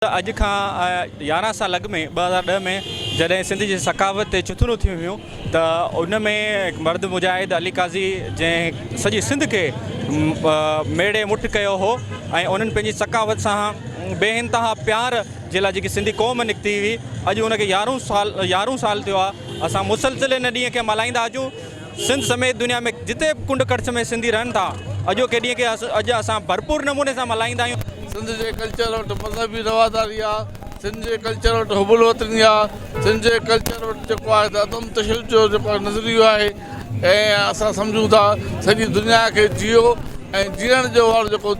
अॼु खां 11 साल अॻु में 2010 में जॾहिं सिंध जी सकावत ते चुथरू थियूं हुयूं त उन में मर्द मुजाहिद अली काज़ी जंहिं सॼी सिंध खे मेड़े मुठ कयो हो ऐं उन्हनि पंहिंजी सकावत सां बेइंतिहा प्यार जे लाइ जेकी सिंधी क़ौम निकिती हुई अॼु उनखे 11 साल थियो आहे। असां मुसलसिल इन ॾींहं खे मल्हाईंदा अचूं। सिंध समेत दुनिया में जिते कुंड कच्छ में सिंधी रहनि था अॼोके ॾींहं खे अॼु असां भरपूर नमूने सां मल्हाईंदा आहियूं। सिंध जे कल्चर वटि मज़हबी रवादारी आहे, सिंध जे कल्चर वटि हुबुल वतनी आहे, सिंध जे कल्चर वटि जेको आहे त अदम तशद्दुद जो जेको नज़रियो आहे ऐं असां सम्झूं था सॼी दुनिया खे जियो ऐं जीअण जो वारो जेको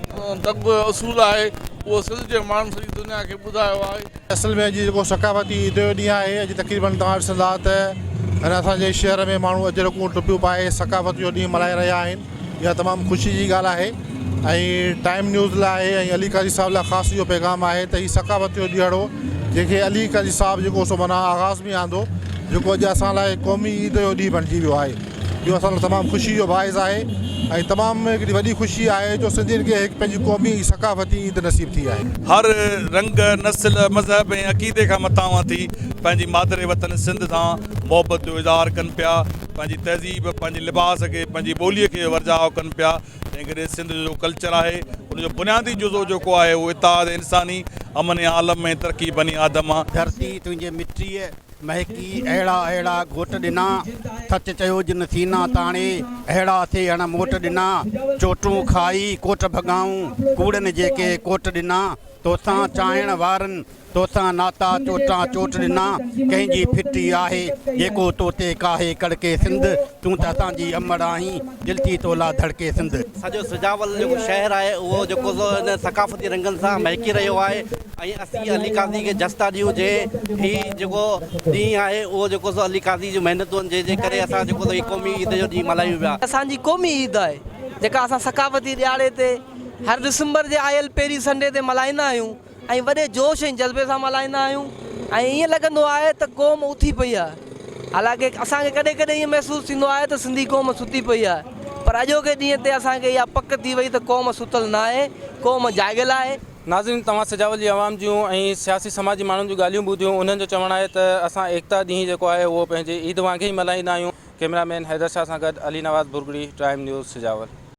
तब उसूल आहे उहो सिंध जे माण्हुनि सॼी दुनिया खे ॿुधायो आहे। असल में अॼु जेको सकावती ईद जो ॾींहुं आहे, अॼु तक़रीबन तव्हां ॾिसंदा त अञा असांजे शहर में माण्हू अजरकूं टुपियूं पाए सकावत जो ॾींहुं मल्हाए रहिया आहिनि। इहा तमामु ख़ुशी जी ॻाल्हि आहे ऐं टाइम न्यूज़ लाइ ऐं अली काज़ी साहिब लाइ ख़ासि इहो पैगाम आहे त हीउ सकावत जो ॾियारो जंहिंखे अली काज़ी साहिब जेको सो माना आगाज़ में आंदो जेको अॼु असां लाइ क़ौमी ईद जो ॾींहुं बणिजी वियो आहे। इहो असां लाइ तमामु ख़ुशी जो बाइज़ आहे ऐं तमामु हिकिड़ी वॾी ख़ुशी आहे जो सिंधियुनि खे हिकु पंहिंजी क़ौमी सकावती ईद नसीब थी आहे। हर रंग नस्ल मज़हब ऐं अक़ीदे खां मथां थी पंहिंजी मादरे वतन सिंध सां मोहबत जो इज़हार कनि पिया, पंहिंजी तहज़ीब पंहिंजे लिबास खे पंहिंजी ॿोलीअ खे वर्जाव कनि पिया। तंहिं करे सिंध जो कल्चर आहे उनजो बुनियादी जुज़ो जेको आहे उहो इत्तेहाद इंसानी अमन आलम में तरक़ी बनी आदम आहे। धरती तुंहिंजे मिट्टीअ महकी अहिड़ा अहिड़ा घोट ॾिना सच चयो जिन सीना ताणे अहिड़ा थे हण मोट ॾिना चोटूं खाई कोट भॻाऊं कूड़नि जेके कोट ॾिना तोसां चाहिण वारनि तोसां नाता चोटा चोट ॾिना कंहिंजी फिटी आहे जेको तोते काहे कड़के सिंध तूं त असांजी अमड़ आहीं दिलि थी तोला धड़के सिंध। सॼो सुजावल जेको शहर आहे उहो जेको इन सकाफ़ती रंगनि सां महकी रहियो आहे ऐं असीं अली काज़ी खे जस्ता ॾियूं जे हीउ जेको ॾींहुं आहे उहो जेको सो अली काज़ी जूं महिनतुनि जे करे असां जेको सो क़ौमी ईद जो ॾींहुं मल्हायूं पिया। असांजी क़ौमी ईद आहे जेका असां सकाफ़ती ॾियारे ते हर डिसंबर जे आयल पहिरीं संडे ते मल्हाईंदा आहियूं ऐं वॾे जोश ऐं जज़्बे सां मल्हाईंदा आहियूं ऐं ईअं लॻंदो आहे त क़ौम उथी पई आहे। हालांकि असांखे कॾहिं कॾहिं ईअं महसूसु थींदो आहे त सिंधी क़ौम सुती पई आहे, पर अॼोके ॾींहं ते असांखे इहा पक थी वई त क़ौम सुतल न आहे, क़ौम जाॻियल आहे। नाज़रीन, तव्हां सजावल जी आवाम जूं ऐं सियासी समाजी माण्हुनि जूं ॻाल्हियूं ॿुधियूं। उन्हनि जो चवणु आहे त असां एकता ॾींहुं जेको आहे उहो पंहिंजे ईद वांगुरु ई मल्हाईंदा आहियूं। कैमरामैन हैदर शाह सां गॾु अली नवाज़ बुरगड़ी, टाइम न्यूज़ सजावल।